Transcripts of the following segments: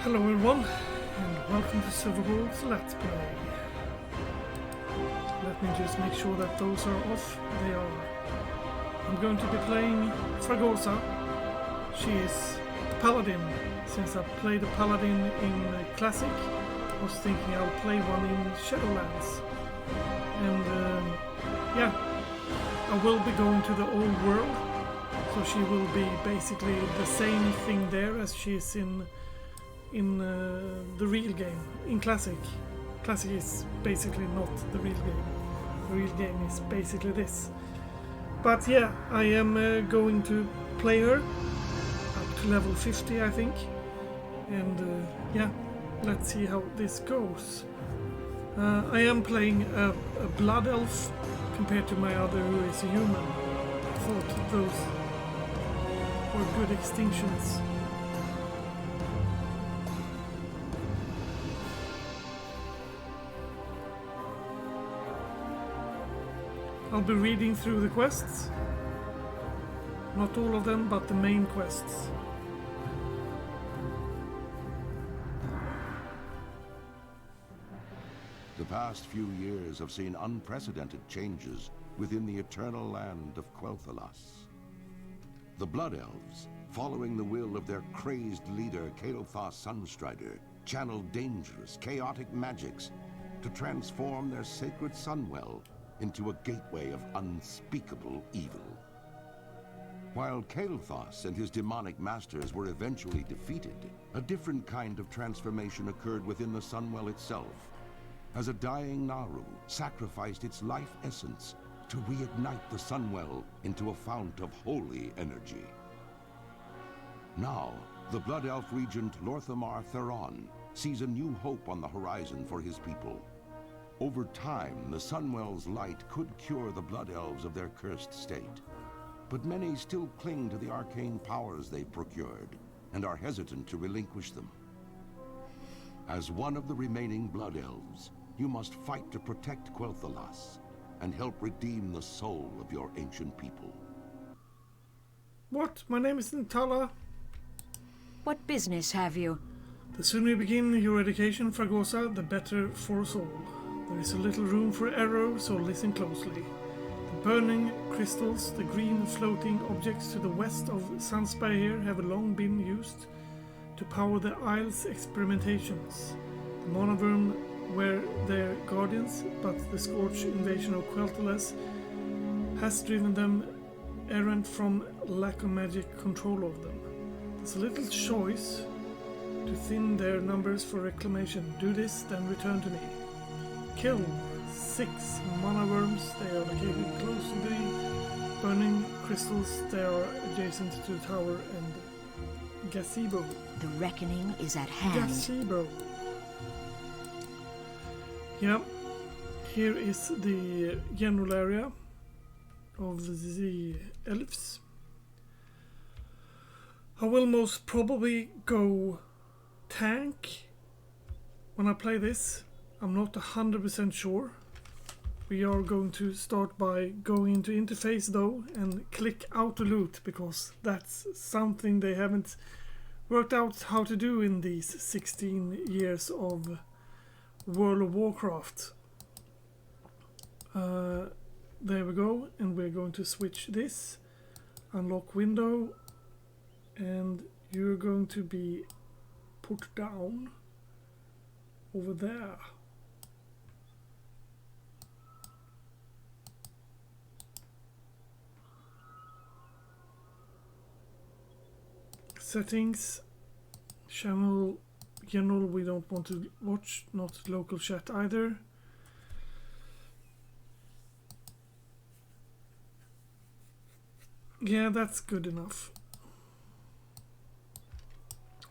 Hello everyone, and welcome to Silverhawk's Let's Play. Let me just make sure that those are off. They are. I'm going to be playing Fragosa. She is the Paladin. Since I played a Paladin in Classic, I was thinking I'll play one in Shadowlands. And yeah, I will be going to the old world, so she will be basically the same thing there as she is in the real game, in Classic. Classic is basically not the real game. The real game is basically this. But yeah, I am going to play her up to level 50, I think. And yeah, let's see how this goes. I am playing a Blood Elf compared to my other who is a human. I thought those were good extinctions. I'll be reading through the quests. Not all of them, but the main quests. The past few years have seen unprecedented changes within the eternal land of Quel'Thalas. The Blood Elves, following the will of their crazed leader Kael'thas Sunstrider, channeled dangerous, chaotic magics to transform their sacred Sunwell into a gateway of unspeakable evil. While Kael'thas and his demonic masters were eventually defeated, a different kind of transformation occurred within the Sunwell itself, as a dying Naru sacrificed its life essence to reignite the Sunwell into a fount of holy energy. Now, the Blood Elf regent Lorthamar Theron sees a new hope on the horizon for his people. Over time, the Sunwell's light could cure the Blood Elves of their cursed state. But many still cling to the arcane powers they've procured, and are hesitant to relinquish them. As one of the remaining Blood Elves, you must fight to protect Quel'Thalas, and help redeem the soul of your ancient people. What? My name is Nantala. What business have you? The sooner you begin your education, Fragosa, the better for us all. There is a little room for error, so listen closely. The burning crystals, the green floating objects to the west of Sunspire here have long been used to power the Isle's experimentations. The Monoverm were their guardians, but the Scorch invasion of Quel'Thalas has driven them errant from lack of magic control of them. There's a little choice to thin their numbers for reclamation. Do this, then return to me. Kill 6 monoworms. They are located close to the burning crystals. They are adjacent to the tower and gazebo. The reckoning is at hand. Gazebo. Yeah, here is the general area of the elves. I will most probably go tank when I play this. I'm not 100% sure. We are going to start by going into interface though and click auto loot, because that's something they haven't worked out how to do in these 16 years of World of Warcraft. There we go, and we're going to switch this, unlock window, and you're going to be put down over there. Settings, channel general, we don't want to watch, not local chat either. Yeah, that's good enough.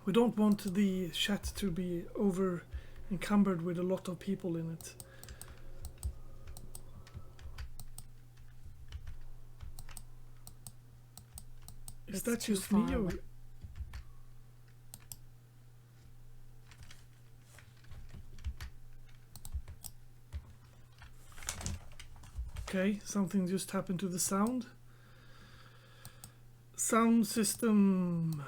We don't want the chat to be over encumbered with a lot of people in it. Is that just me or? Okay, something just happened to the sound. Sound system.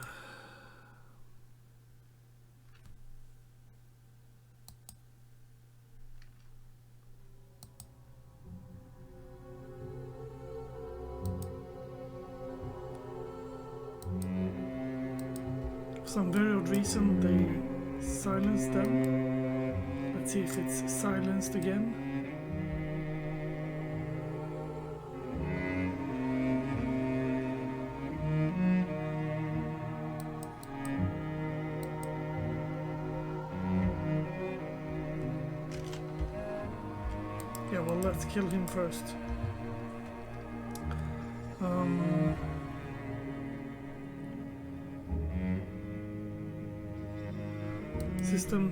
For some very odd reason they silenced them. Let's see if it's silenced again. Yeah, well, let's kill him first. System.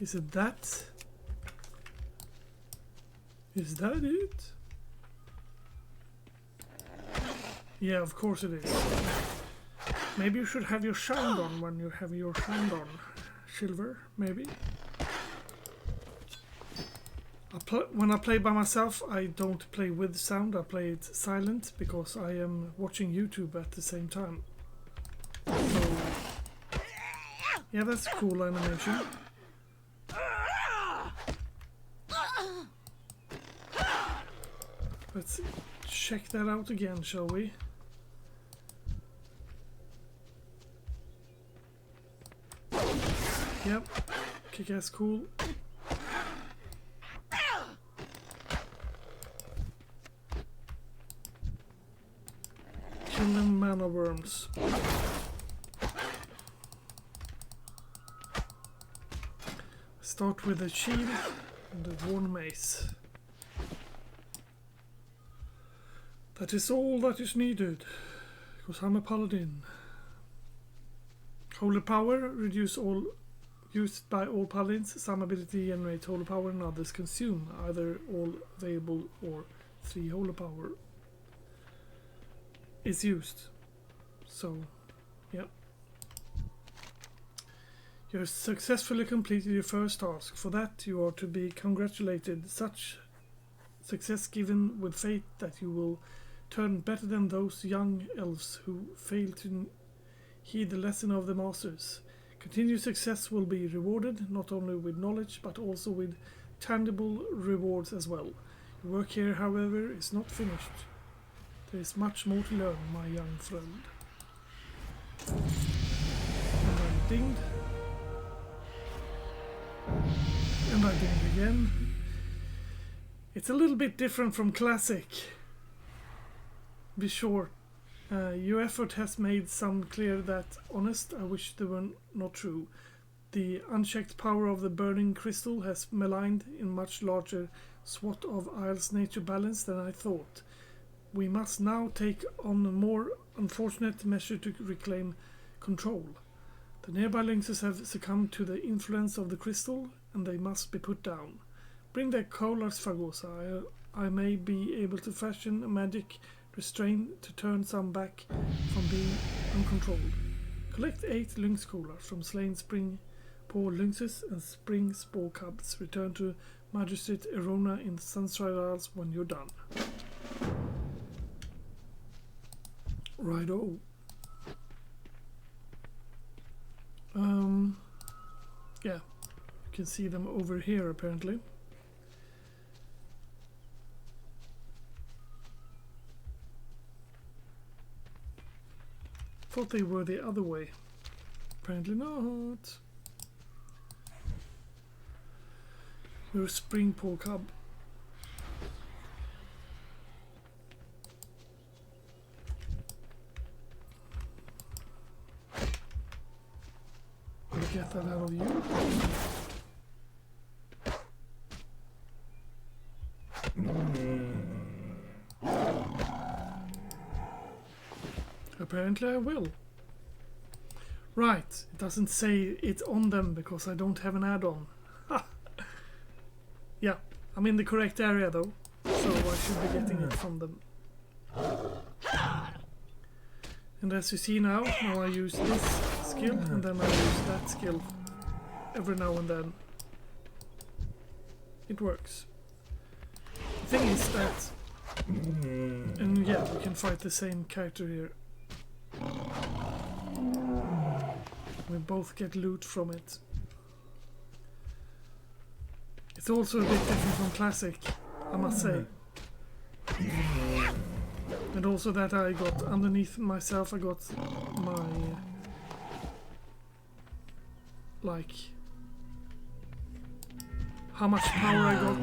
Is it that? Is that it? Yeah, of course it is. Maybe you should have your shine on when you have your shine on. Silver, maybe? When I play by myself, I don't play with sound, I play it silent because I am watching YouTube at the same time. So, yeah, that's a cool animation. Let's check that out again, shall we? Yep, kick-ass cool. Kill them mana worms. Start with a shield and a worn mace. That is all that is needed, because I'm a paladin. Holy power, reduce all used by all paladins. Some ability generate holy power and others consume, either all available or 3 holy power is used. So, yeah. You have successfully completed your first task. For that you are to be congratulated. Such success given with faith that you will turn better than those young elves who fail to heed the lesson of the masters. Continued success will be rewarded not only with knowledge but also with tangible rewards as well. Your work here, however, is not finished. There is much more to learn, my young friend. And I'm dinged. And I dinged again. It's a little bit different from classic. Be sure. Your effort has made some clear that, honest, I wish they were not true. The unchecked power of the burning crystal has maligned in much larger swath of Isle's nature balance than I thought. We must now take on a more unfortunate measure to reclaim control. The nearby lynxes have succumbed to the influence of the crystal, and they must be put down. Bring their collars, Fagosa. I may be able to fashion a magic restraint to turn some back from being uncontrolled. Collect 8 lynx collars from slain spring paw lynxes and spring spore cubs. Return to Magistrate Erona in the Sunstrider Isles when you're done. Righto. Yeah, you can see them over here apparently. Thought they were the other way. Apparently not. You're a spring paw cub. I'll get that out of you. Apparently I will. Right, it doesn't say it's on them because I don't have an add-on. Yeah, I'm in the correct area though, so I should be getting it from them. And as you see now I use this skill and then I use that skill every now and then. It works. The thing is that, and yeah, we can fight the same character here. We both get loot from it. It's also a bit different from classic, I must say. And also that I got underneath myself, I got my like how much power I got.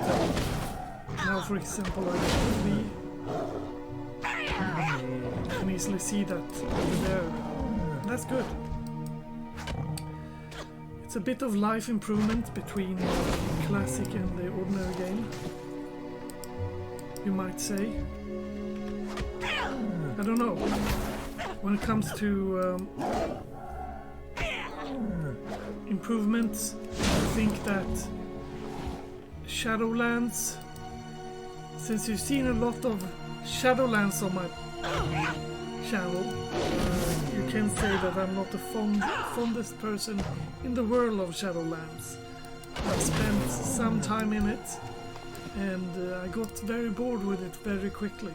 Now for example I got 3. You can easily see that over there. That's good. It's a bit of life improvement between classic and the ordinary game, you might say. I don't know. When it comes to improvements, I think that Shadowlands, since you've seen a lot of Shadowlands on my channel, you can say that I'm not the fondest person in the world of Shadowlands. I've spent some time in it and I got very bored with it very quickly.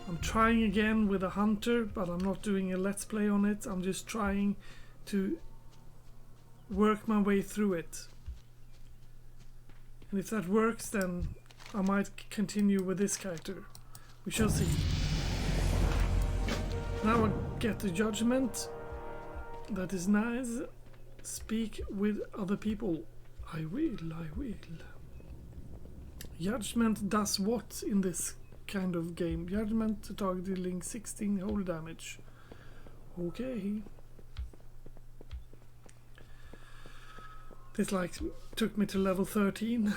I'm trying again with a hunter, but I'm not doing a let's play on it. I'm just trying to work my way through it. And if that works, then I might continue with this character. We shall see. Now I get the judgment. That is nice. Speak with other people. I will. Judgment does what in this kind of game? Judgment to target dealing 16 whole damage. Okay. This like took me to level 13.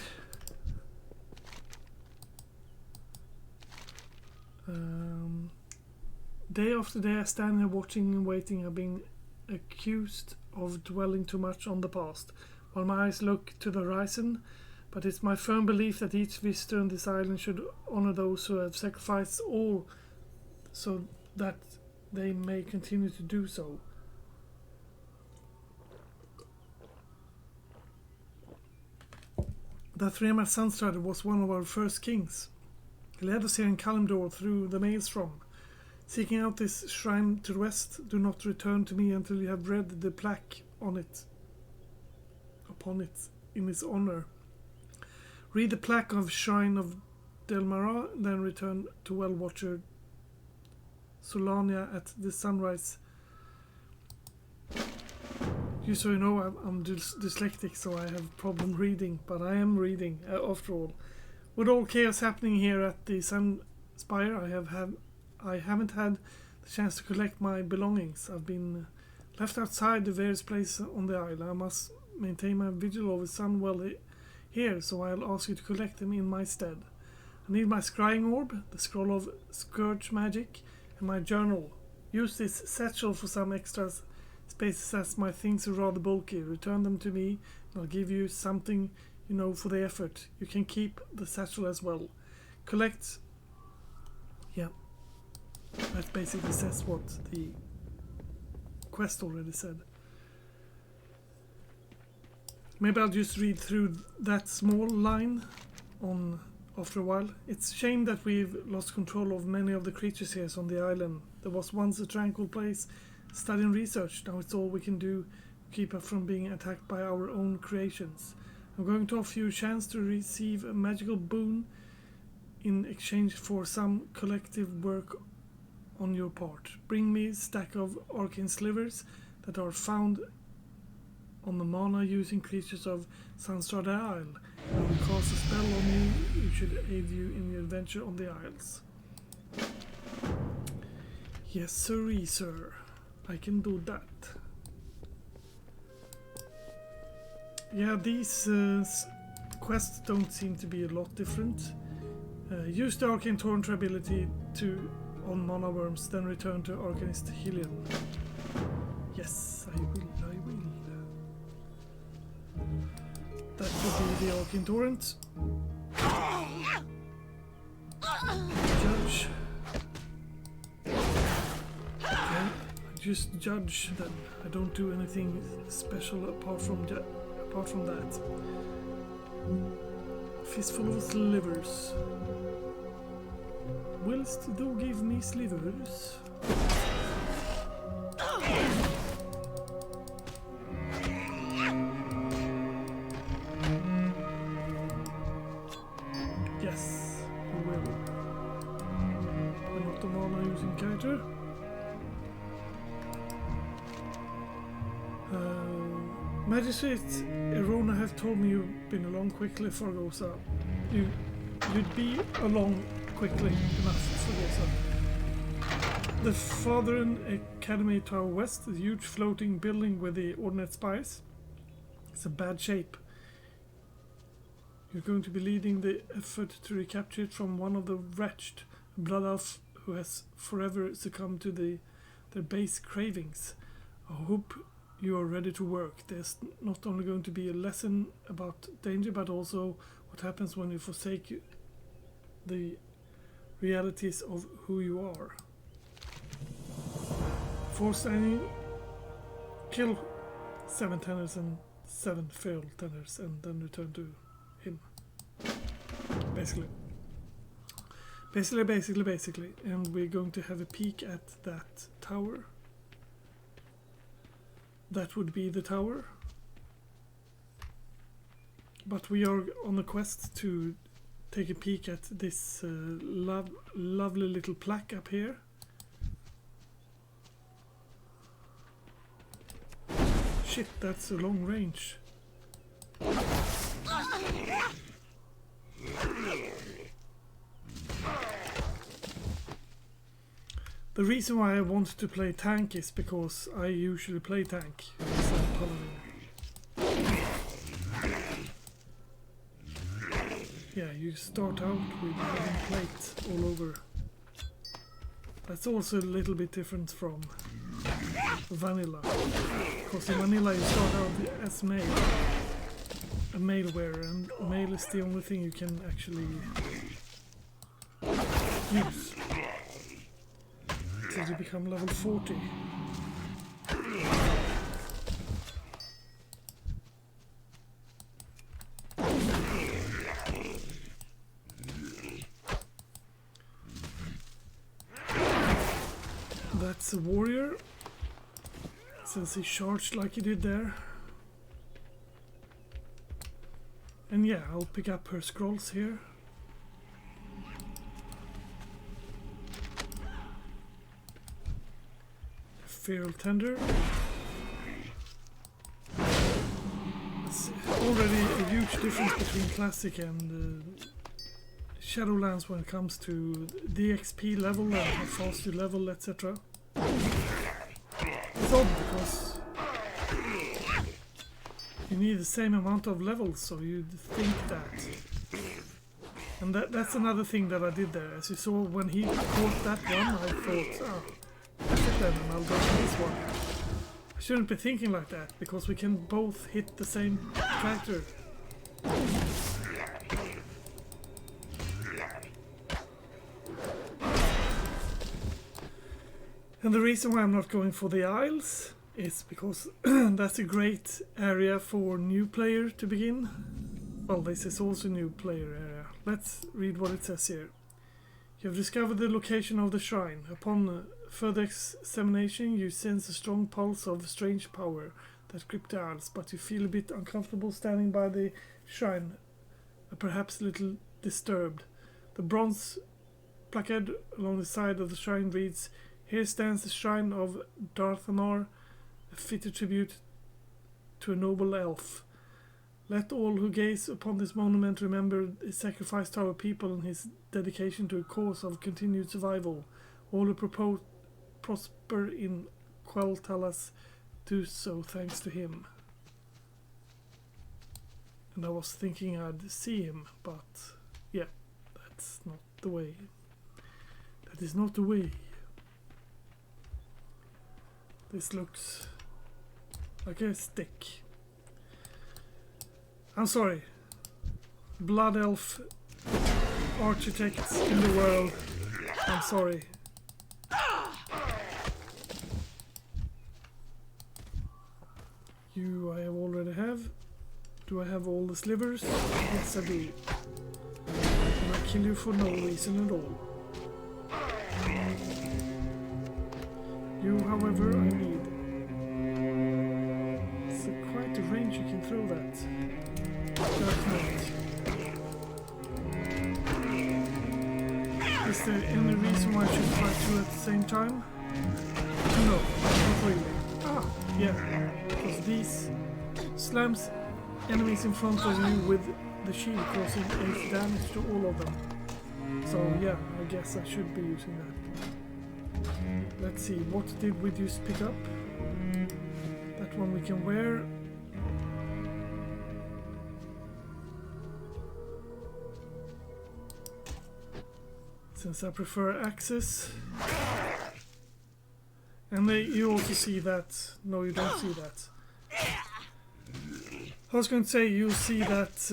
Day after day I stand here watching and waiting. I've been accused of dwelling too much on the past, while my eyes look to the horizon. But it's my firm belief that each visitor on this island should honor those who have sacrificed all so that they may continue to do so. That Thremat Sunstrider was one of our first kings. He led us here in Kalimdor through the maelstrom. Seeking out this shrine to the west, do not return to me until you have read the plaque on it, upon it, in his honor. Read the plaque of Shrine of Delmara, then return to Well-Watcher Solania at the sunrise. You so you know, I'm dyslexic, so I have problem reading, but I am reading after all. With all chaos happening here at the Sun Spire, I haven't had the chance to collect my belongings. I've been left outside the various places on the island. I must maintain my vigil over Sunwell here, so I'll ask you to collect them in my stead. I need my scrying orb, the scroll of scourge magic, and my journal. Use this satchel for some extra spaces as my things are rather bulky. Return them to me and I'll give you something, you know, for the effort. You can keep the satchel as well. Collect. Yeah. That basically says what the quest already said. Maybe I'll just read through that small line on after a while. It's a shame that we've lost control of many of the creatures here on the island. There was once a tranquil place, study and research. Now it's all we can do to keep us from being attacked by our own creations. I'm going to offer you a chance to receive a magical boon in exchange for some collective work on your part. Bring me a stack of arcane slivers that are found on the mana using creatures of Sunstrada Isle. I will cast a spell on you which should aid you in your adventure on the Isles. Yes, sirree, sir. I can do that. Yeah, these quests don't seem to be a lot different. Use the Arcane Torrent ability on mana worms, then return to Arcanist Hillian. Yes, I will. That would be the Arcane Torrent. Judge. Okay, I just judge then. I don't do anything special apart from that. Fistful of slivers. Willst du give me slivers? Magistrate Erona has told me you've been along quickly for Gosa. You'd be along quickly enough for Gosa. The Southern Academy to our west, the huge floating building with the ordnance spires, it's in bad shape. You're going to be leading the effort to recapture it from one of the wretched Blood Elves who has forever succumbed to their base cravings. I hope you are ready to work. There's not only going to be a lesson about danger, but also what happens when you forsake the realities of who you are. Before standing, kill 7 tenors and 7 feral tenors, and then return to him. Basically. And we're going to have a peek at that tower. That would be the tower. But we are on a quest to take a peek at this lovely little plaque up here. Shit, that's a long range. The reason why I want to play tank is because I usually play tank as a Paladin. Yeah, you start out with having plate all over. That's also a little bit different from vanilla. Because in vanilla you start out as male. A male wearer, and male is the only thing you can actually use. Until you become level 40. That's a warrior, since he charged like he did there. And yeah, I'll pick up her scrolls here. Feral Tender. It's already a huge difference between Classic and Shadowlands when it comes to the XP level and how fast you level, etc. It's odd because you need the same amount of levels, so you'd think that. And that's another thing that I did there. As you saw, when he caught that one, I thought, oh, that's it then, and I'll go for this one. I shouldn't be thinking like that, because we can both hit the same character. And the reason why I'm not going for the Isles is because that's a great area for new player to begin. Well, this is also a new player area. Let's read what it says here. You have discovered the location of the shrine. Upon further examination, you sense a strong pulse of strange power that gripped the Isles, but you feel a bit uncomfortable standing by the shrine, perhaps a little disturbed. The bronze placard along the side of the shrine reads, "Here stands the shrine of Darthanar, a fitted tribute to a noble elf. Let all who gaze upon this monument remember his sacrifice to our people and his dedication to a cause of continued survival. All who prosper in Quel'Thalas do so thanks to him." And I was thinking I'd see him, but yeah, that's not the way. That is not the way. This looks like a stick. I'm sorry. Blood Elf architects in the world. I'm sorry. You I already have. Do I have all the slivers? Yes, I do. And I kill you for no reason at all. You, however, I need. It's quite a range you can throw that. That's not. Is there any reason why I should fight two at the same time? No, not really. Ah, yeah, because these slams enemies in front of you with the shield, causing 8 damage to all of them. So yeah, I guess I should be using that. Let's see, what did we just pick up? That one we can wear. Since I prefer axes. And you also see that. No, you don't see that. I was going to say you see that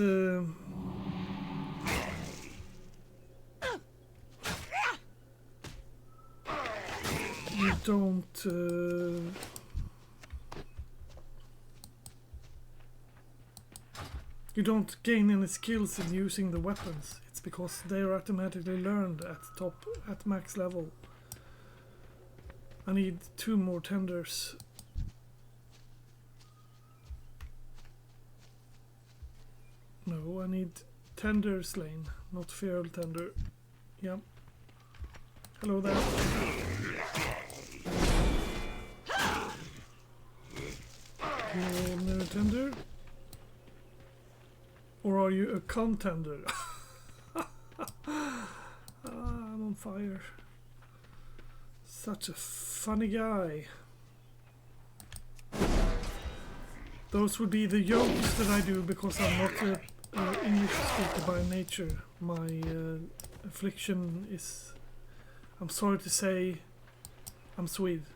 you don't you don't gain any skills in using the weapons. It's because they are automatically learned at max level. I need 2 more tenders. No, I need tender slain, not feral tender. Yep. Hello there. You're ordinary tender? Or are you a contender? I'm on fire. Such a funny guy. Those would be the jokes that I do because I'm not an English speaker by nature. My affliction is, I'm sorry to say, I'm Swede.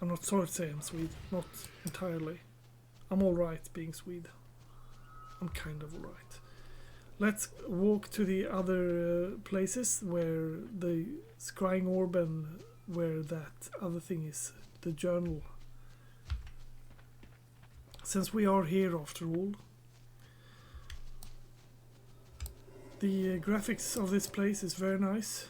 I'm not sorry to say I'm Swede, not entirely. I'm alright being Swede. I'm kind of alright. Let's walk to the other places where the scrying orb and where that other thing is, the journal. Since we are here after all. The graphics of this place is very nice.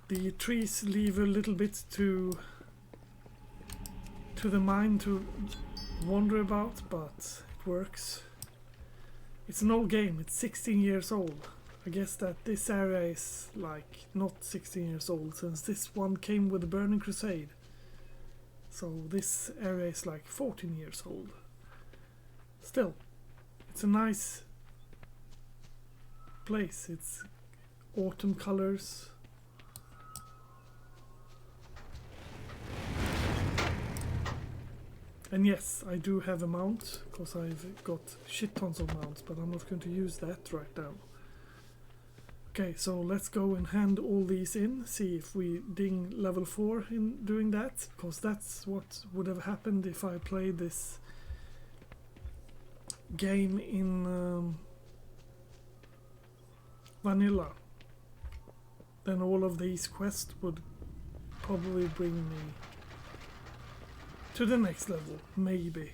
The trees leave a little bit to the mind to wonder about, but it works. It's an old game, it's 16 years old. I guess that this area is like not 16 years old, since this one came with the Burning Crusade. So this area is like 14 years old. Still, it's a nice place. It's autumn colors. And yes, I do have a mount, because I've got shit tons of mounts, but I'm not going to use that right now. Okay, so let's go and hand all these in, see if we ding level 4 in doing that, because that's what would have happened if I played this game in vanilla. Then all of these quests would probably bring me to the next level, maybe.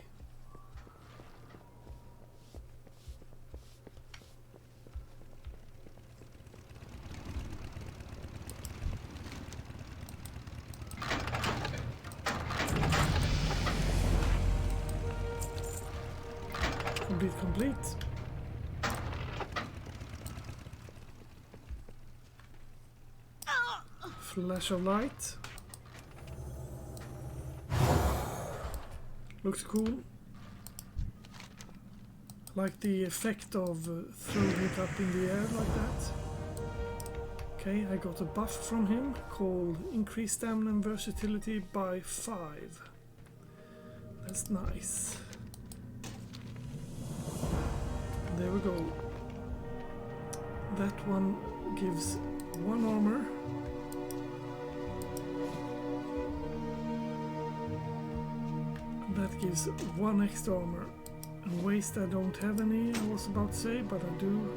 Complete. Flash of light. Looks cool. Like the effect of throwing it up in the air like that. Okay, I got a buff from him called Increased Stamina and Versatility by 5. That's nice. There we go. That one gives 1 armor. That gives 1 extra armor. And waste I don't have any, I was about to say, but I do.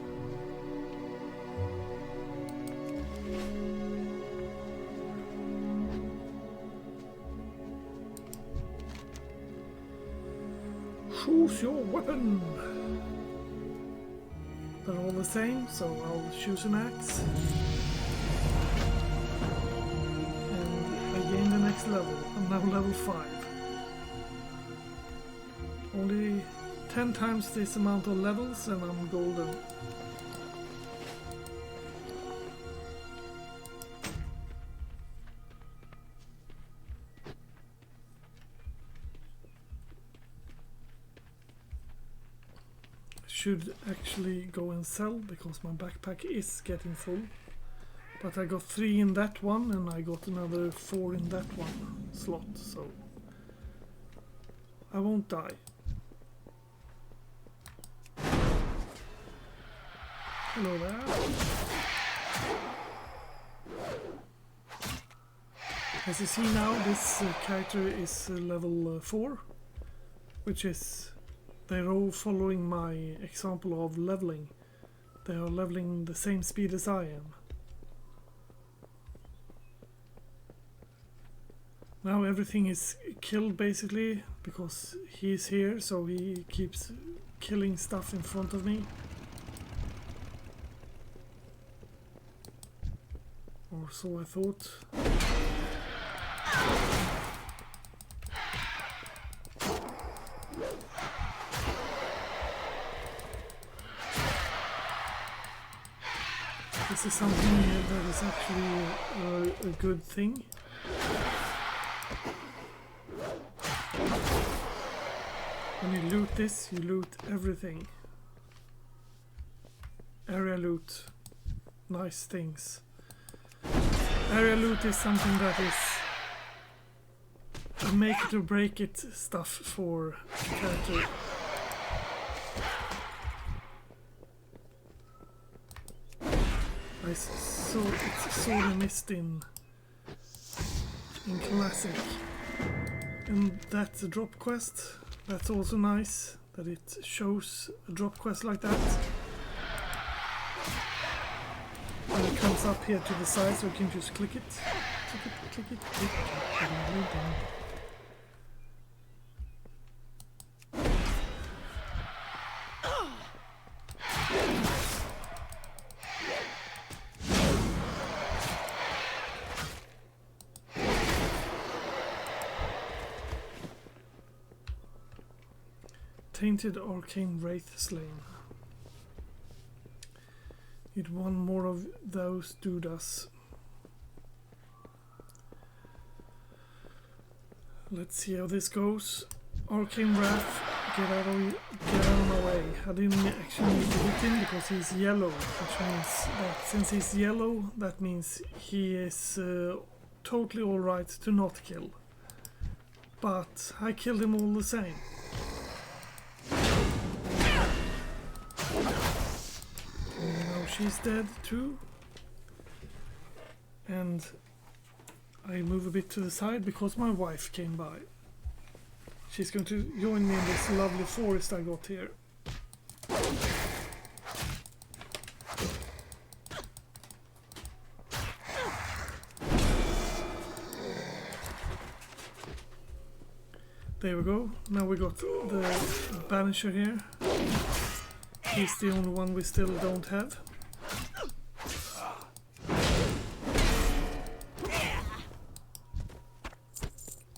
Choose your weapon! They're all the same, so I'll choose an axe. And I gain the next level. I'm now level 5. Only 10 times this amount of levels and I'm golden. Should actually go and sell because my backpack is getting full. But I got 3 in that one and I got another 4 in that one slot, so I won't die. Hello there. As you see now, this character is level 4, which is, they're all following my example of leveling. They are leveling the same speed as I am. Now everything is killed basically, because he's here, so he keeps killing stuff in front of me. Or so I thought. This is something that is actually a good thing. When you loot this, you loot everything. Area loot. Nice things. Area loot is something that is a make it or break it stuff for the character. I saw it's sorely missed in classic. And that's a drop quest. That's also nice that it shows a drop quest like that. And it comes up here to the side, so you can just click it. Click it, click it, click it. Tainted Arcane Wraith Slain. Need one more of those dudas. Let's see how this goes. Arcane Wrath, get out of my way. I didn't actually need to hit him because he's yellow, which means that since he's yellow, that means he is totally alright to not kill. But I killed him all the same. She's dead too. And I move a bit to the side because my wife came by. She's going to join me in this lovely forest I got here. There we go. Now we got the Banisher here. He's the only one we still don't have.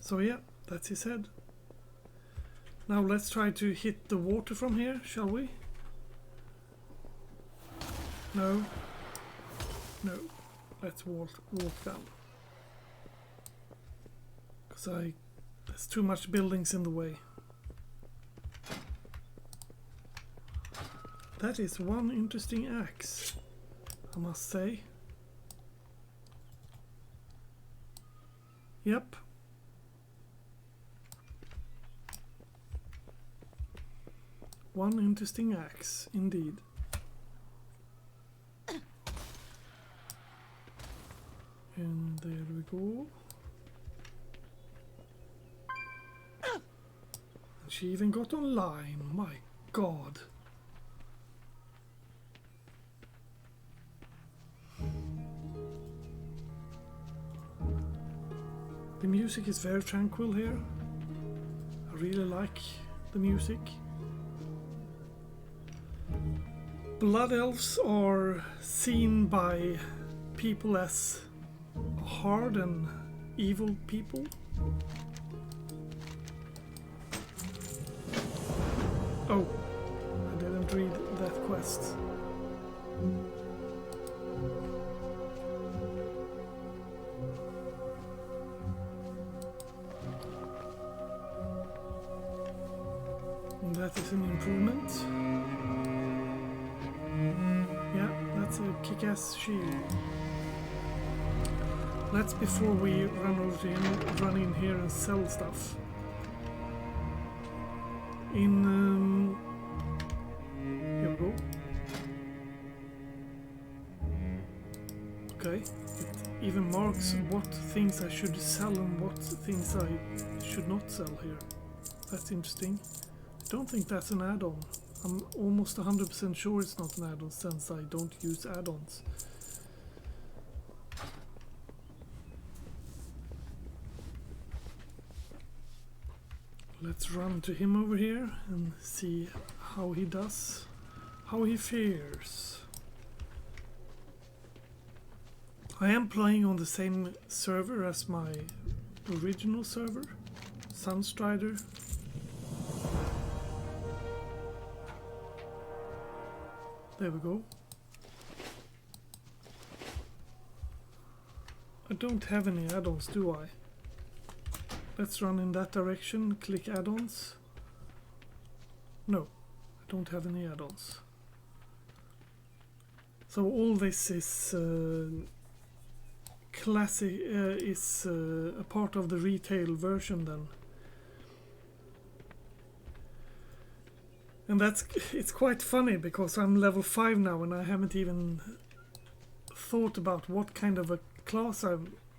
So yeah, that's his head. Now let's try to hit the water from here, shall we? No. No. Let's walk down. Because there's too much buildings in the way. That is one interesting axe, I must say. Yep. One interesting axe, indeed. And there we go. And she even got online, my god. The music is very tranquil here. I really like the music. Blood Elves are seen by people as hard and evil people. Oh, I didn't read that quest. And that is an improvement. Yeah, that's a kick-ass shield. That's before we run over to him, run in here and sell stuff. Here we go. Okay, it even marks what things I should sell and what things I should not sell here. That's interesting. I don't think that's an add-on. I'm almost 100% sure it's not an add-on since I don't use add-ons. Let's run to him over here and see how he does, how he fares. I am playing on the same server as my original server, Sunstrider. There we go. I don't have any add-ons, do I? Let's run in that direction, click add-ons. No, I don't have any add-ons. So all this is classic, is a part of the retail version then. And it's quite funny because I'm level 5 now and I haven't even thought about what kind of a class I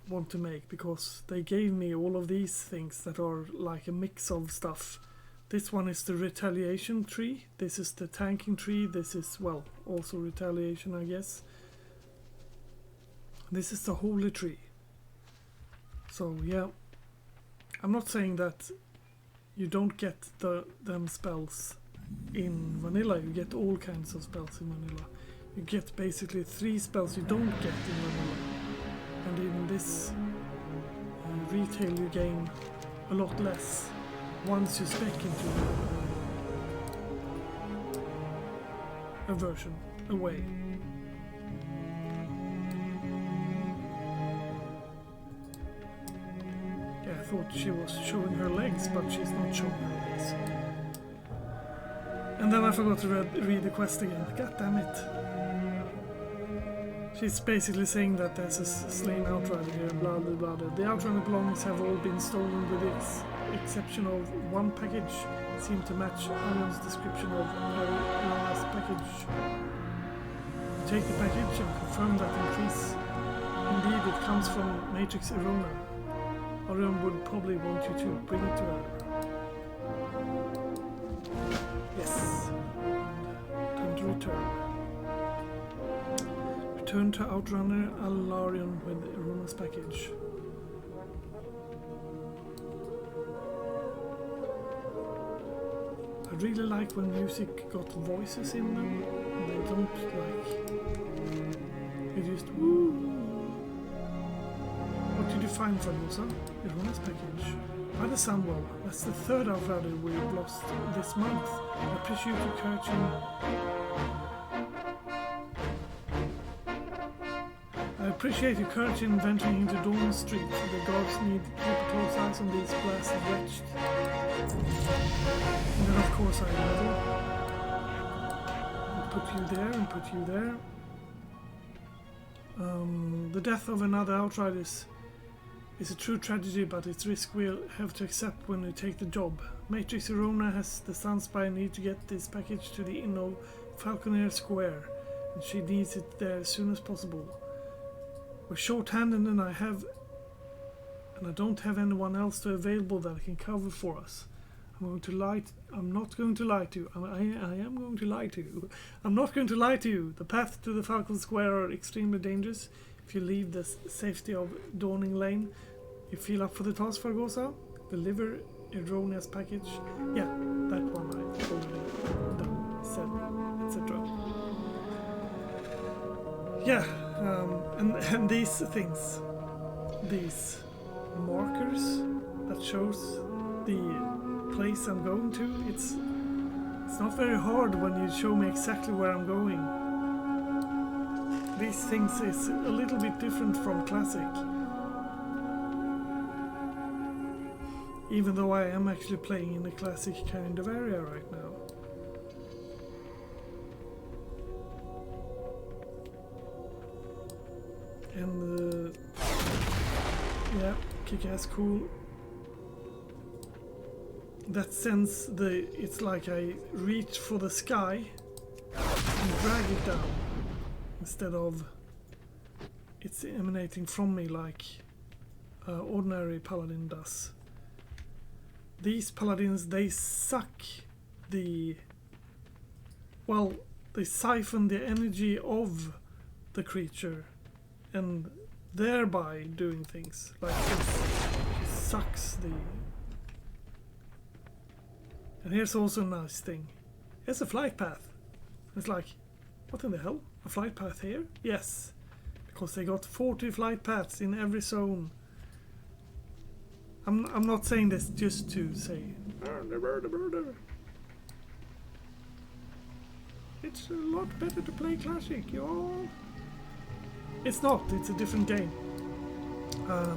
want to make, because they gave me all of these things that are like a mix of stuff. This one is the retaliation tree, this is the tanking tree, this is, well, also retaliation I guess. This is the holy tree. So yeah, I'm not saying that you don't get them spells in vanilla. You get all kinds of spells in vanilla. You get basically 3 spells you don't get in vanilla. And in this retail you gain a lot less once you spec into a version away. Yeah, I thought she was showing her legs, but she's not showing her legs. And then I forgot to read the quest again. God damn it. She's basically saying that there's a slain outrider here, blah blah blah. The outrider belongings have all been stolen with the exception of one package. Seem to match Alan's description of Lana's package. Take the package and confirm that increase. Indeed, it comes from Matrix Erona. Orion would probably want you to bring it to her. Yes. Time to return. Return to Outrunner Alarion with Erona's package. I really like when music got voices in them. They don't like... It just... Woo. What did you find, Fabusa? Erona's package. By the Sunwell, that's the 3rd Outrider we've lost this month. I appreciate you courage. I appreciate your courage in venturing into Dawn Street. The guards need to keep a close eyes on these blasted wretched. And then of course I level. And put you there and put you there. The death of another outrider is a true tragedy, but it's risk we'll have to accept when we take the job. Matrix Erona has the Sunspire need to get this package to the Inno Falconer Square, and she needs it there as soon as possible. We're short-handed and I don't have anyone else available that can cover for us. I'm not going to lie to you. I am going to lie to you. I'm not going to lie to you. The path to the Falcon Square are extremely dangerous. If you leave the safety of Dawning Lane, you feel up for the task, Fargosa? Deliver Erroneous package. Yeah, that one I already done, said, etc. Yeah, and these things, these markers that shows the place I'm going to, it's It's not very hard when you show me exactly where I'm going. These things is a little bit different from classic. Even though I am actually playing in a classic kind of area right now. And yeah, kick-ass cool. That sense, it's like I reach for the sky and drag it down instead of it's emanating from me like ordinary Paladin does. These Paladins, they suck they siphon the energy of the creature and thereby doing things like this. It sucks the... And here's also a nice thing. Here's a flight path. It's like, what in the hell? A flight path here? Yes. Because they got 40 flight paths in every zone. I'm not saying this just to say murder. It's a lot better to play classic, y'all. It's not, it's a different game.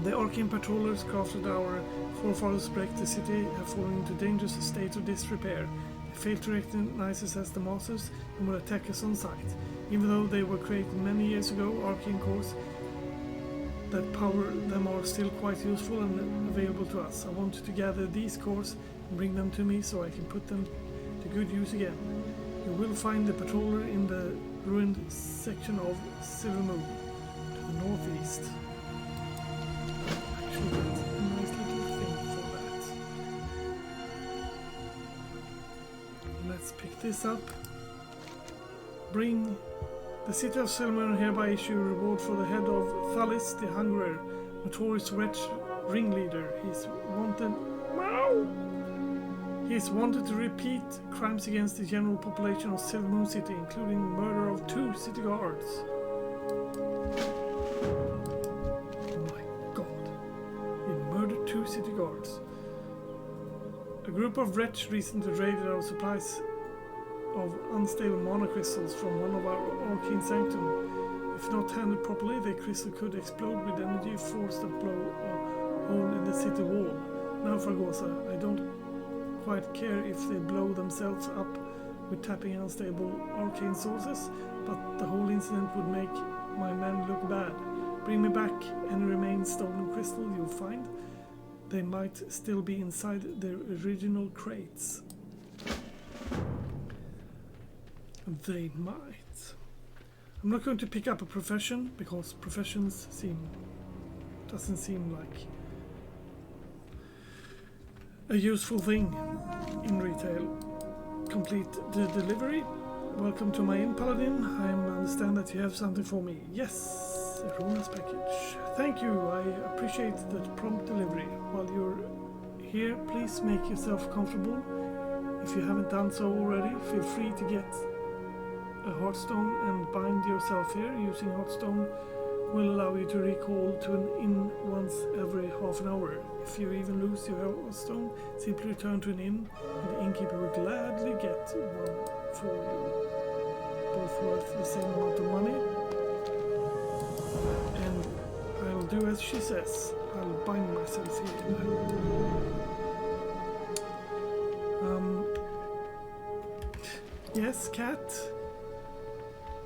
The arcane patrollers crafted our forefathers break the city have fallen into dangerous state of disrepair. They failed to recognize us as the masters and will attack us on sight. Even though they were created many years ago, arcane cores that power them are still quite useful and available to us. I want to gather these cores and bring them to me so I can put them to good use again. You will find the patroller in the ruined section of Silvermoon to the northeast. Actually, that's a nice little thing for that. Let's pick this up. Bring the city of Silvermoon hereby issue a reward for the head of Thalis the Hungerer, notorious wretch ringleader. He's wanted to repeat crimes against the general population of Silvermoon City, including murder of 2 city guards. Oh my god. He murdered 2 city guards. A group of wretch recently raided our supplies of unstable mana crystals from one of our arcane sanctum. If not handled properly, the crystal could explode with energy force that blow a hole in the city wall. Now, Fragosa, I don't quite care if they blow themselves up with tapping unstable arcane sources, but the whole incident would make my men look bad. Bring me back any remaining stolen crystal you'll find. They might still be inside their original crates. They might. I'm not going to pick up a profession because professions doesn't seem like a useful thing in retail. Complete the delivery. Welcome to my inn, Paladin. I understand that you have something for me. Yes, a Runa's package. Thank you. I appreciate that prompt delivery. While you're here, please make yourself comfortable. If you haven't done so already, feel free to get a Heartstone and bind yourself here. Using Heartstone will allow you to recall to an inn once every half an hour. If you even lose your Heartstone, simply return to an inn and the innkeeper will gladly get one for you. Both worth the same amount of money. And I'll do as she says. I'll bind myself here. Yes, cat?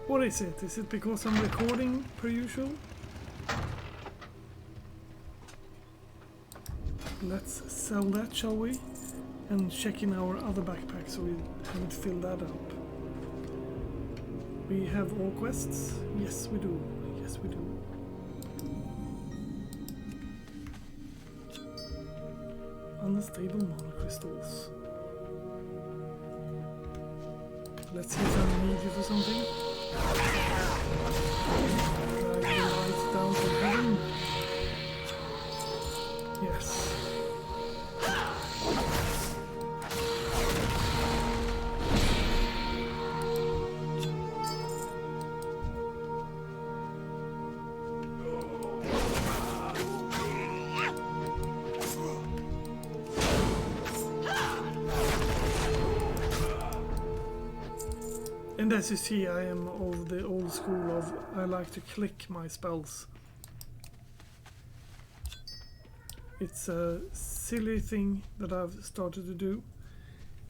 What is it? Is it because I'm recording per usual? Let's sell that, shall we? And check in our other backpack so we haven't filled that up. We have all quests? Yes, we do. Yes, we do. Unstable mana crystals. Let's see if I need you for something. Drag the lights down to heaven. Yes. And as you see, I am of the old school of I like to click my spells. It's a silly thing that I've started to do.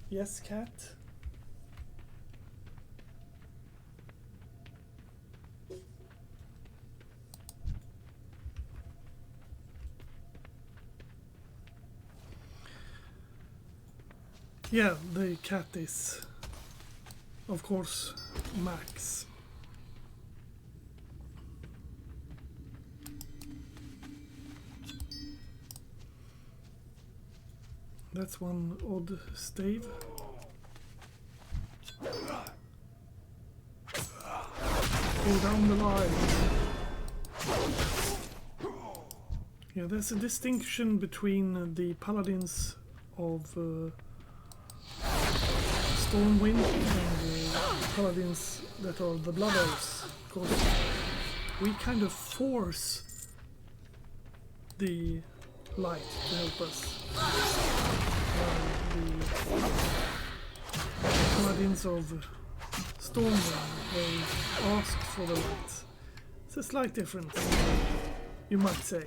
Yes, cat? Yeah, the cat is, of course, Max. That's one odd stave. Go down the line. Yeah, there's a distinction between the paladins of Stormwind and paladins that are the Blood Elves. Because we kind of force the light to help us. The paladins of Stormwind, they ask for the light. It's a slight difference, you might say.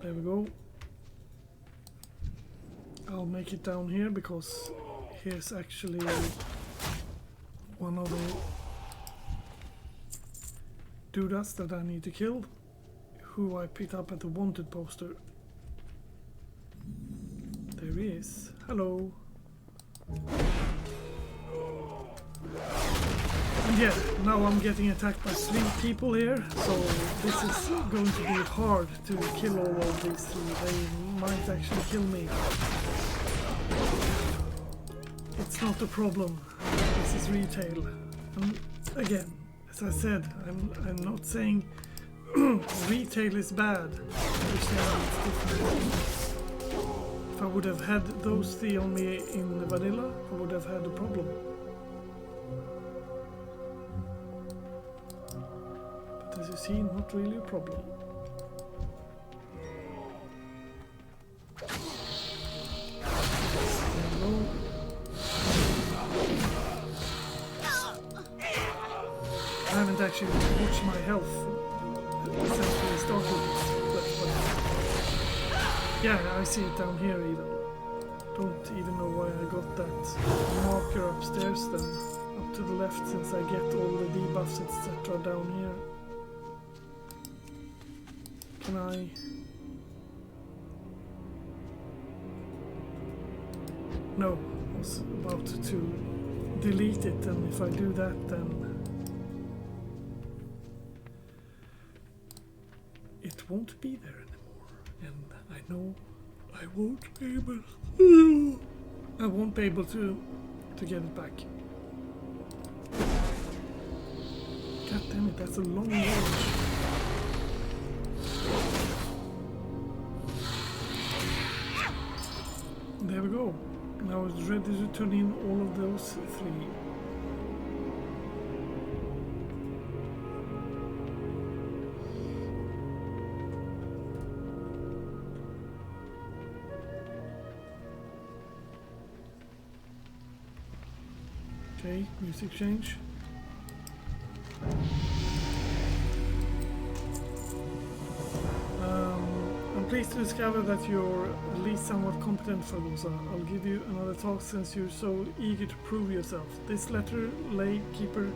There we go. I'll make it down here because here's actually one of the dudas that I need to kill, who I picked up at the wanted poster. There he is. Hello. And yeah, now I'm getting attacked by 3 people here, so this is going to be hard to kill all of these 3. They might actually kill me. It's not a problem. This is retail. And again, as I said, I'm not saying retail is bad. I'm saying it's different. If I would have had those 3 on me in vanilla, I would have had a problem. But as you see, not really a problem. I haven't actually watched my health since we started, but yeah, I see it down here even. Don't even know why I got that marker upstairs then, up to the left, since I get all the debuffs etc. down here. Can I... No, I was about to delete it, and if I do that then it won't be there anymore, and I know I won't be able to get it back. God damn it, that's a long range. There we go. Now it's ready to turn in all of those 3. Okay, music change. I'm pleased to discover that you're at least somewhat competent, Fragosa. I'll give you another talk since you're so eager to prove yourself. This letter, lay keeper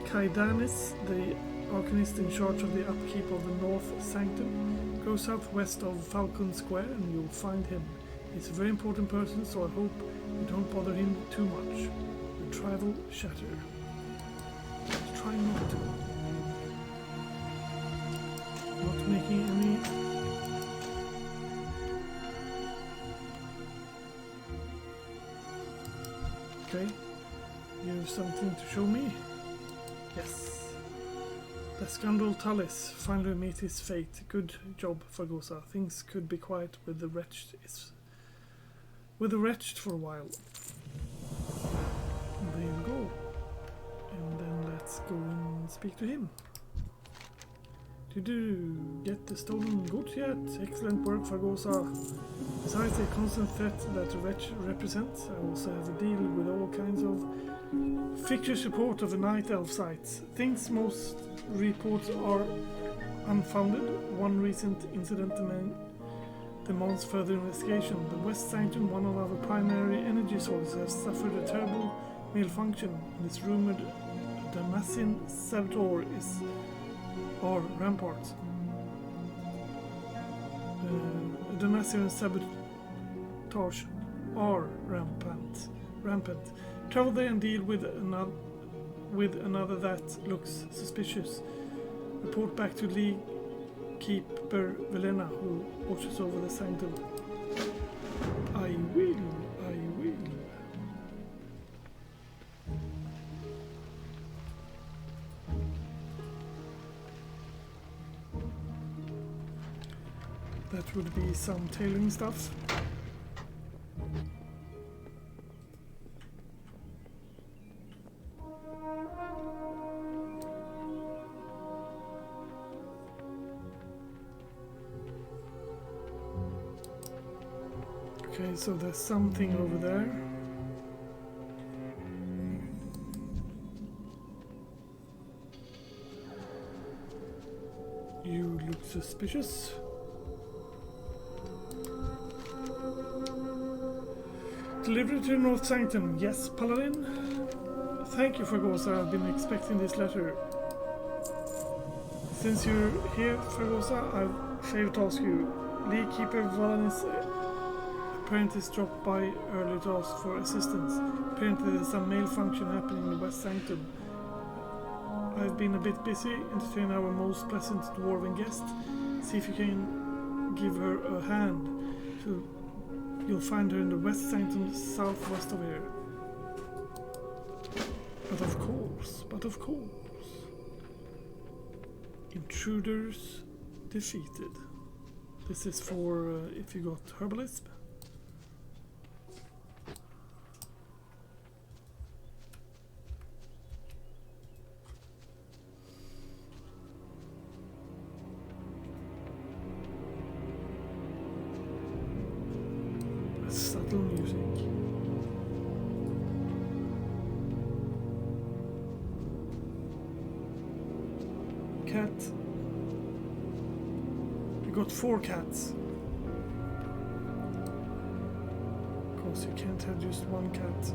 Kaidanis, the arcanist in charge of the upkeep of the North Sanctum, go southwest of Falcon Square and you'll find him. He's a very important person, so I hope you don't bother him too much. The Tribal Shatter. Try not to. Not making any... Okay, you have something to show me? Yes. The scoundrel Tallis finally met his fate. Good job, Fragosa. Things could be quiet with the wretched for a while. There you go. And then let's go and speak to him. Did you get the stolen goods yet? Excellent work, Fragosa. Besides the constant threat that the wretch represents, I also have to deal with all kinds of fictitious report of the Night Elf sites. Things most reports are unfounded. One recent incident demands further investigation. The West Sanctum, one of our primary energy sources, has suffered a terrible malfunction. It is rumored a Damascene saboteur is our rampart. Damascene sabotage are rampant. Travel there and deal with another that looks suspicious. Report back to Lee Keeper Velena, who watches over the sanctum. I will. That would be some tailoring stuff. Okay, so there's something over there. You look suspicious. Delivery to North Sanctum. Yes, Paladin? Thank you, Fragosa. I've been expecting this letter. Since you're here, Fragosa, I've failed to ask you. Lee Keeper Valanis apparently dropped by early to ask for assistance. Apparently there's some malfunction happening in the West Sanctum. I've been a bit busy entertaining our most pleasant dwarven guest. See if you can give her a hand. You'll find her in the West Sanctum, southwest of here. But of course. Intruders defeated. This is for if you got Herbalism. Subtle music. Cat. You got 4 cats. Of course, you can't have just one cat.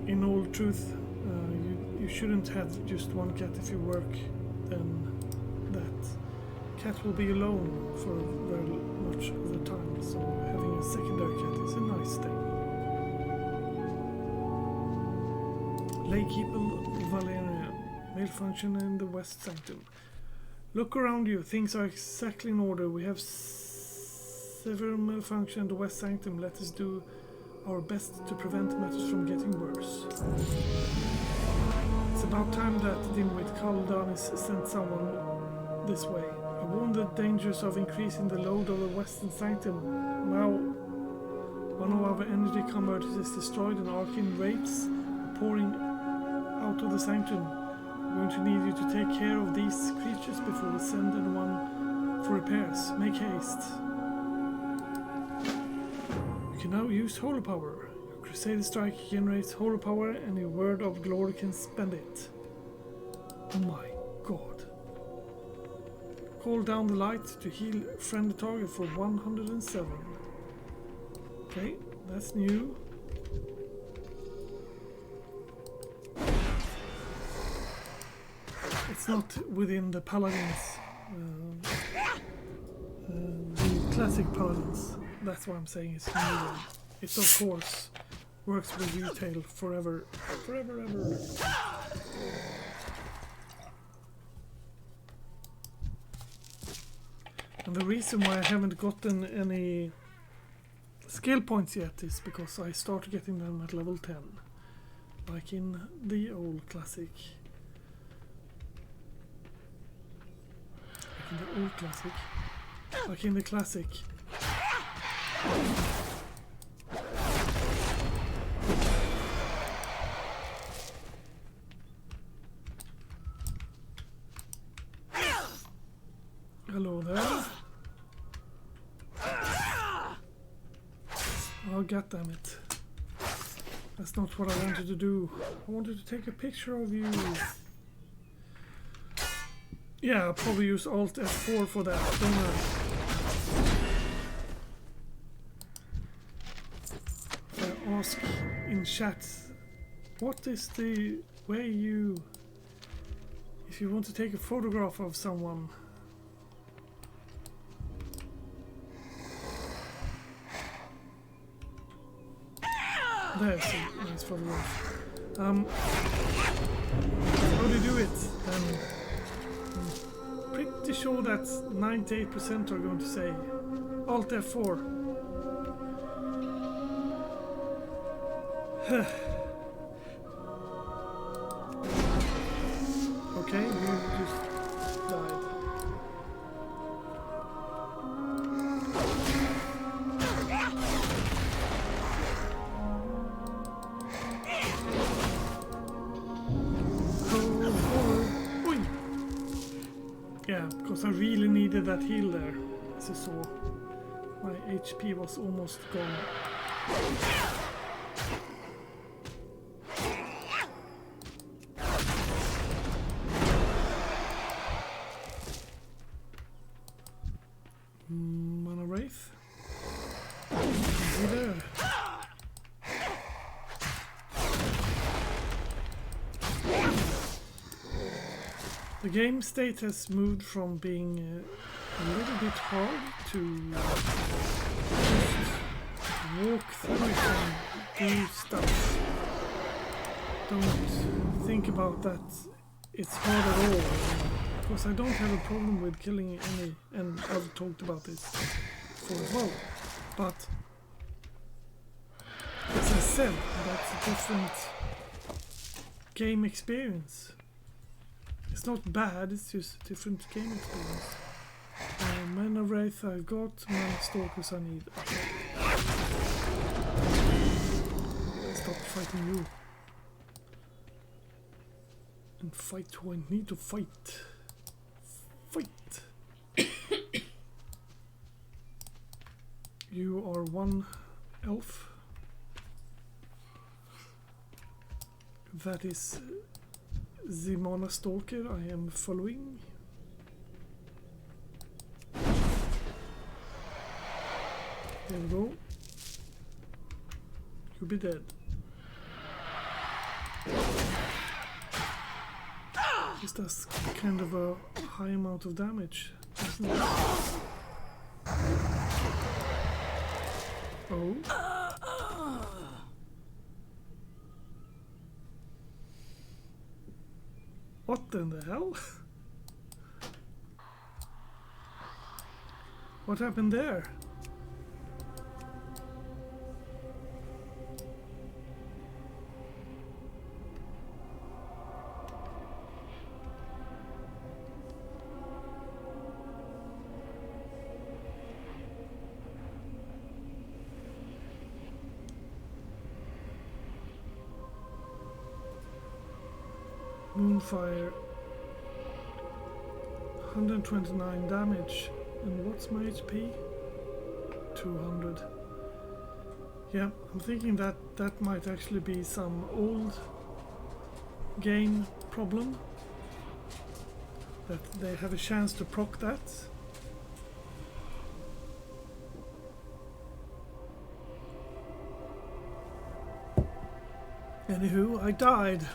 In all truth, you shouldn't have just one cat if you work. Then that cat will be alone for very much of the time. So having a secondary cat is a nice thing. Laykeeper Valerian, malfunction in the West Sanctum. Look around you, things are exactly in order. We have several malfunctions in the West Sanctum. Let us do our best to prevent matters from getting worse. It's about time that Dimwit Kaldanis sent someone this way. I warned the dangers of increasing the load of the Western Sanctum. Now, one of our energy converters is destroyed and arcane wraiths are pouring out of the Sanctum. We're going to need you to take care of these creatures before we send anyone for repairs. Make haste. You can now use Holy Power. Your Crusader Strike generates Holy Power and your Word of Glory can spend it. Oh my god. Call down the light to heal friendly target for 107. Okay, that's new. It's not within the Paladins. The classic Paladins. That's what I'm saying is new. It of course works with retail forever. Forever ever. And the reason why I haven't gotten any skill points yet is because I started getting them at level 10. Like in the old classic. Like in the classic. goddammit. That's not what I wanted to do. I wanted to take a picture of you. Yeah, I'll probably use Alt F4 for that, don't I? If I ask in chat, what is the way you... If you want to take a photograph of someone... There's a nice photograph. How do you do it? I'm pretty sure that 98% are going to say Alt F4. Okay, you just died. Yeah, because I really needed that heal there, as you saw. My HP was almost gone. Mana Wraith. Is he there? The game state has moved from being a little bit hard to just walk through it and do stuff. Don't think about that it's hard at all, because I don't have a problem with killing any, and I've talked about this before as well, but as I said, that's a different game experience. It's not bad, it's just a different game experience. Mana Wraith I've got, Mana Stalkers I need. Okay. Stop fighting you. And fight who I need to fight. Fight! You are one elf. That is the Mana Stalker I am following. There we go. You'll be dead. This does kind of a high amount of damage, doesn't it? Oh. What in the hell? What happened there? Moonfire, 129 damage, and what's my HP? 200. Yeah, I'm thinking that that might actually be some old game problem, that they have a chance to proc that. Anywho, I died.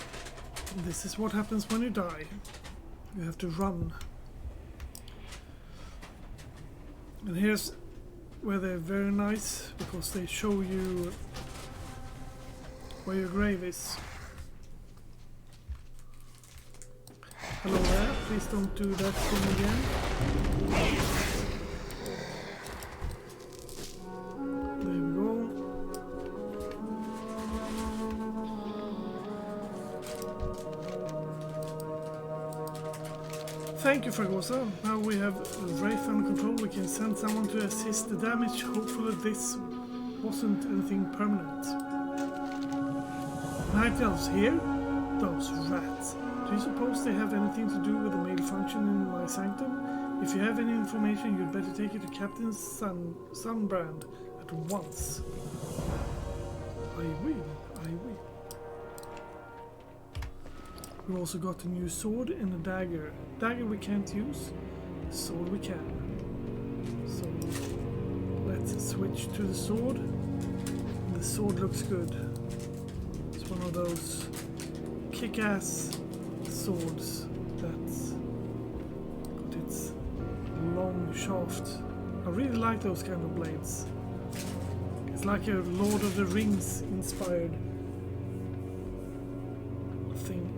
This is what happens when you die. You have to run. And here's where they're very nice, because they show you where your grave is. Hello there, please don't do that thing again. There we go. Thank you, Fragosa. Now we have Wraith under control. We can send someone to assist the damage. Hopefully this wasn't anything permanent. Night Elves here? Those rats. Do you suppose they have anything to do with the male function in my sanctum? If you have any information, you'd better take it to Captain Sunbrand at once. I will. We also got a new sword and a dagger. Dagger we can't use, sword we can. So let's switch to the sword. The sword looks good. It's one of those kick-ass swords that's got its long shaft. I really like those kind of blades. It's like a Lord of the Rings inspired thing.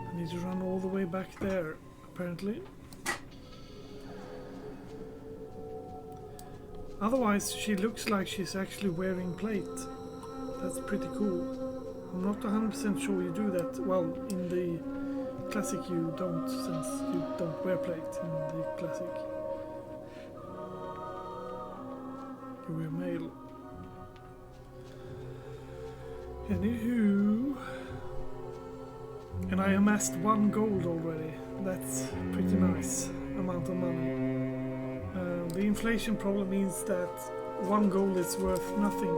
I need to run all the way back there, apparently. Otherwise, she looks like she's actually wearing plate. That's pretty cool. I'm not 100% sure you do that. Well, in the classic you don't, since you don't wear plate in the classic. You wear mail. Anywho. And I amassed 1 gold already. That's pretty nice amount of money. The inflation problem means that 1 gold is worth nothing.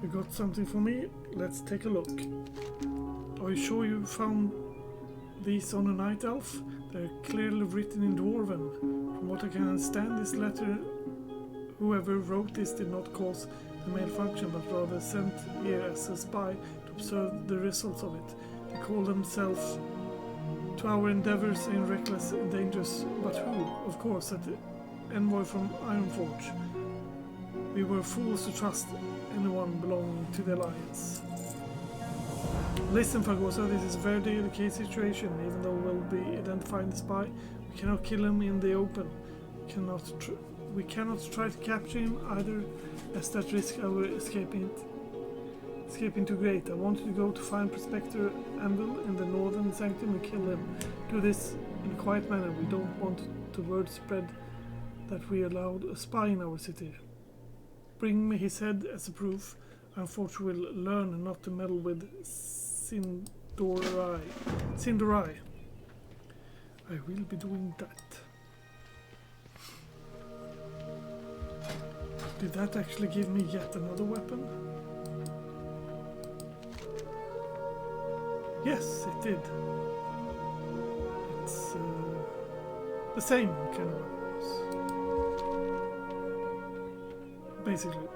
You got something for me? Let's take a look. Are you sure you found these on a night elf? They're clearly written in Dwarven. From what I can understand, this letter, whoever wrote this did not cause the malfunction, but rather sent here as a spy to observe the results of it. They call themselves to our endeavors in reckless and dangerous, but who? Of course, at the envoy from Ironforge. We were fools to trust anyone belonging to the Alliance. Listen, Fragosa, this is a very delicate situation. Even though we'll be identifying the spy, we cannot kill him in the open. We cannot try to capture him either, as that risk our escaping too great. I want you to go to find Prospector Anvil in the Northern Sanctum and kill him. Do this in a quiet manner. We don't want the word spread that we allowed a spy in our city. Bring me his head as a proof. Unfortunately, will learn not to meddle with Sindorai. I will be doing that. Did that actually give me yet another weapon? Yes, it did. It's the same kind of weapons. Basically.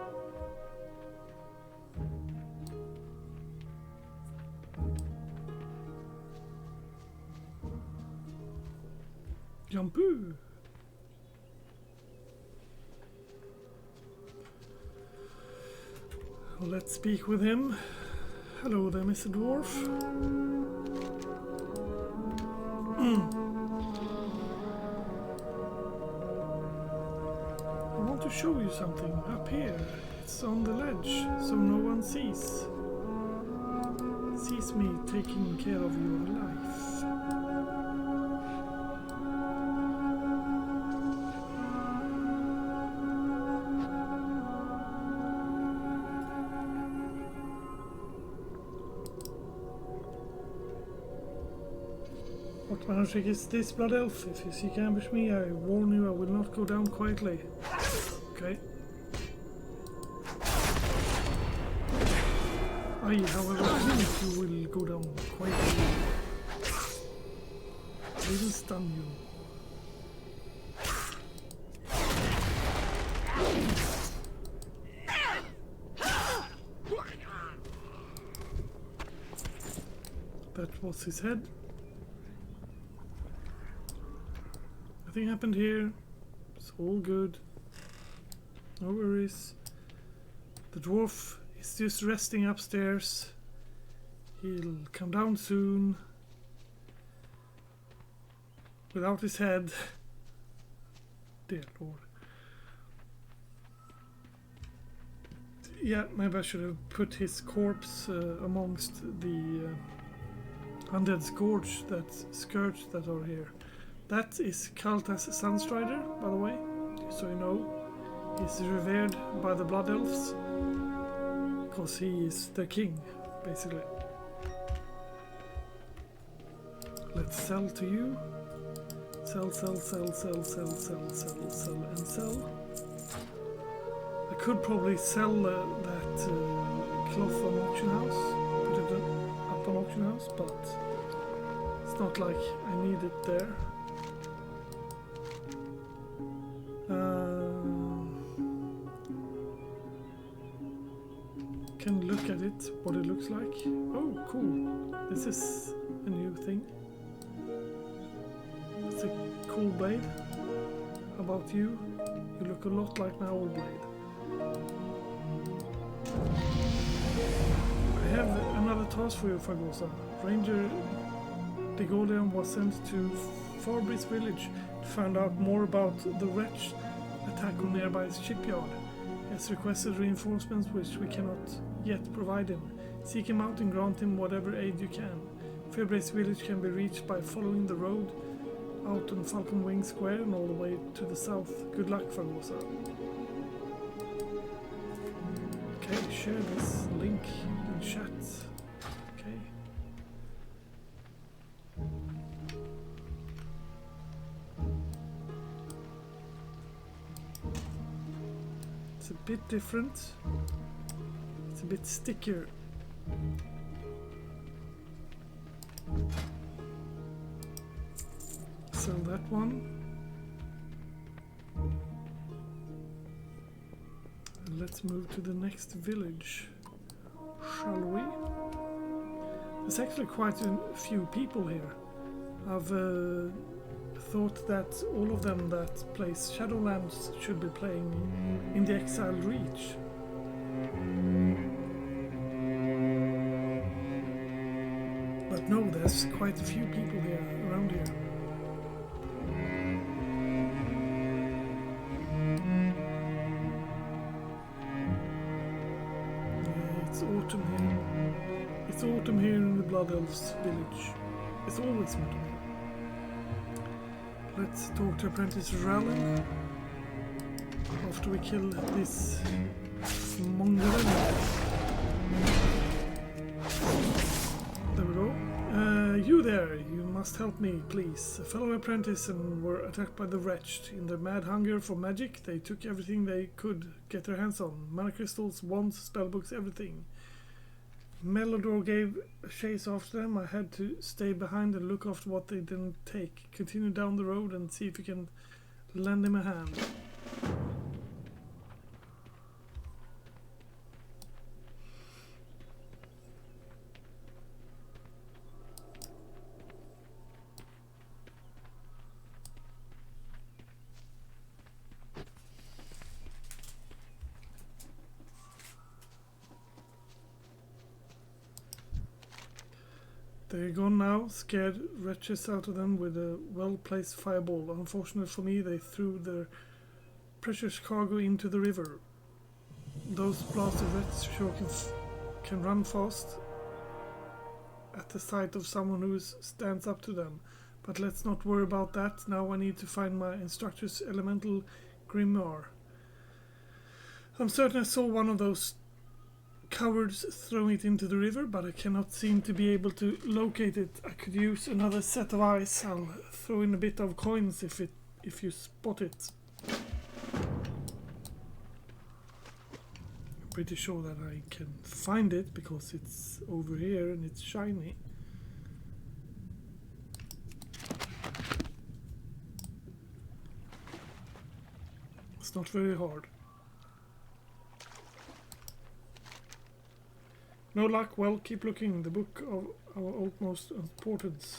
Jumpoo! Let's speak with him. Hello there, Mr. Dwarf. I want to show you something up here. It's on the ledge, so no one sees me taking care of your life. What manner of trick is this, Blood Elf? If you seek ambush me, I warn you I will not go down quietly. Okay. I, however, think you will go down quietly. I will stun you. That was his head. Nothing happened here. It's all good. No worries. The dwarf is just resting upstairs. He'll come down soon. Without his head. Dear Lord. Yeah, maybe I should have put his corpse amongst the undead scourge that are here. That is Kaltas Sunstrider, by the way, so you know. He's revered by the Blood Elves because he is their king, basically. Let's sell to you. Sell, sell, sell, sell, sell, sell, sell, sell, and sell. I could probably sell that cloth on auction house, put it up on auction house, but it's not like I need it there. Can look at it, what it looks like. Oh, cool. This is a new thing. It's a cool blade. How about you? You look a lot like my old blade. I have another task for you, Fagosa. Ranger Degolian was sent to Farbris village to find out more about the wretch attack on nearby shipyard. He has requested reinforcements which we cannot yet provide him. Seek him out and grant him whatever aid you can. Farbris village can be reached by following the road out on Falcon Wing Square and all the way to the south. Good luck, Fagosa. Okay, share this link in chat. Okay. It's a bit different. It's a bit stickier. Sell that one. And let's move to the next village, shall we? There's actually quite a few people here. I've thought that all of them that plays Shadowlands should be playing in the Exiled Reach. But no, there's quite a few people here, around here. It's autumn here. It's autumn here in the Blood Elves village. It's always autumn here. Let's talk to Apprentice Rallin after we kill this Mongolian. There we go. You there, you must help me, please. A fellow apprentice and were attacked by the wretched. In their mad hunger for magic, they took everything they could get their hands on. Mana crystals, wands, spellbooks, everything. Melodor gave a chase after them. I had to stay behind and look after what they didn't take. Continue down the road and see if you can lend him a hand. They're gone now, scared wretches out of them with a well-placed fireball. Unfortunately for me, they threw their precious cargo into the river. Those blasted wretches sure can run fast at the sight of someone who stands up to them. But let's not worry about that. Now I need to find my instructor's elemental grimoire. I'm certain I saw one of those cowards throw it into the river, but I cannot seem to be able to locate it. I could use another set of eyes. I'll throw in a bit of coins if you spot it. I'm pretty sure that I can find it because it's over here and it's shiny. It's not very hard. No luck? Well, keep looking. The book of our utmost importance.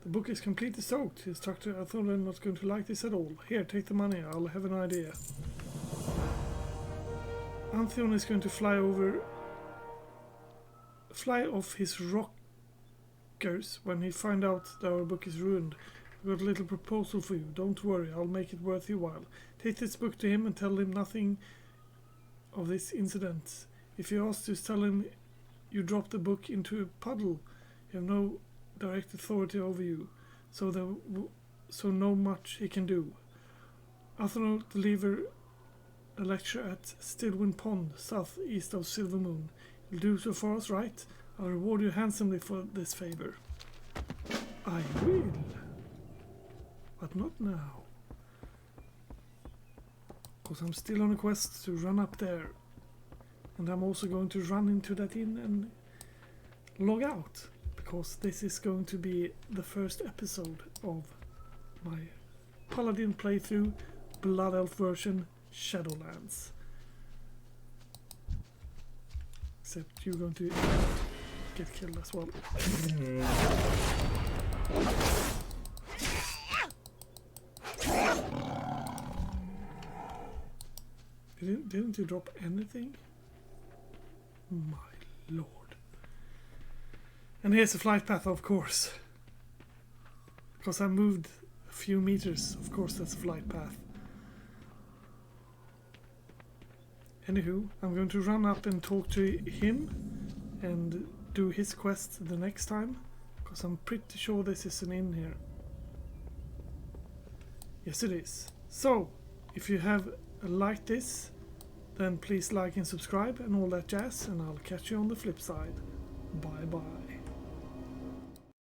The book is completely soaked. His instructor, I thought I'm not going to like this at all. Here, take the money. I'll have an idea. Antheon is going to fly off his rockers when he finds out that our book is ruined. I've got a little proposal for you. Don't worry, I'll make it worth your while. Take this book to him and tell him nothing of this incident. If he asks, just tell him you dropped the book into a puddle. You have no direct authority over you, so no much he can do. Arthur will deliver a lecture at Stillwind Pond, southeast of Silvermoon. You'll do so for us, right? I'll reward you handsomely for this favor. I will. But not now. Because I'm still on a quest to run up there. And I'm also going to run into that inn and log out. Because this is going to be the first episode of my Paladin playthrough, Blood Elf version, Shadowlands. Except you're going to get killed as well. Didn't you drop anything? My lord. And here's the flight path, of course. Because I moved a few meters, of course that's a flight path. Anywho, I'm going to run up and talk to him and do his quest the next time, because I'm pretty sure this is an inn here. Yes, it is. So, if you have liked this, then please like and subscribe and all that jazz, and I'll catch you on the flip side. Bye bye.